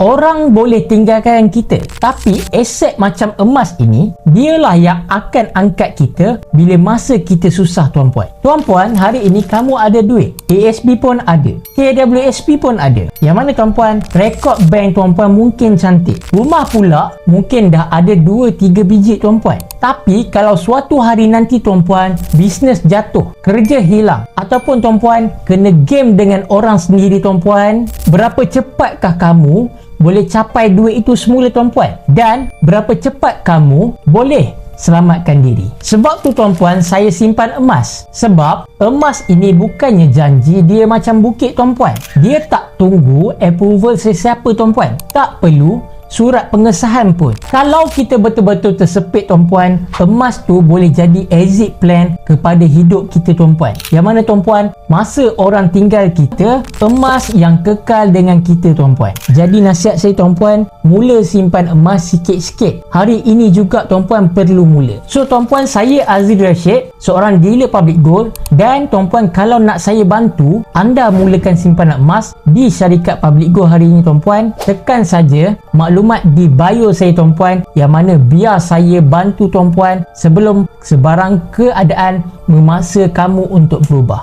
orang boleh tinggalkan kita, tapi aset macam emas ini dialah yang akan angkat kita bila masa kita susah tuan-puan. Tuan-puan, hari ini kamu ada duit, ASB pun ada, KWSP pun ada, yang mana tuan-puan, rekod bank tuan-puan mungkin cantik, rumah pula mungkin dah ada 2-3 biji tuan-puan. Tapi kalau suatu hari nanti tuan-puan bisnes jatuh, kerja hilang, ataupun tuan-puan kena game dengan orang sendiri tuan-puan, berapa cepatkah kamu boleh capai duit itu semula tuan-puan? Dan berapa cepat kamu boleh selamatkan diri? Sebab tu tuan-puan, saya simpan emas. Sebab emas ini bukannya janji dia macam bukit tuan-puan. Dia tak tunggu approval sesiapa tuan-puan. Tak perlu surat pengesahan pun. Kalau kita betul-betul tersepit tuan-puan, emas tu boleh jadi exit plan kepada hidup kita tuan-puan. Yang mana tuan-puan, masa orang tinggal kita, emas yang kekal dengan kita tuan-puan. Jadi nasihat saya tuan-puan, mula simpan emas sikit-sikit. Hari ini juga tuan-puan perlu mula. So tuan-puan, saya Azri Rashid, seorang dealer public gold, dan tuan-puan, kalau nak saya bantu anda mulakan simpanan emas di syarikat public gold hari ini tuan-puan, tekan saja maklumat di bio saya tuan-puan, yang mana biar saya bantu tuan-puan sebelum sebarang keadaan memaksa kamu untuk berubah.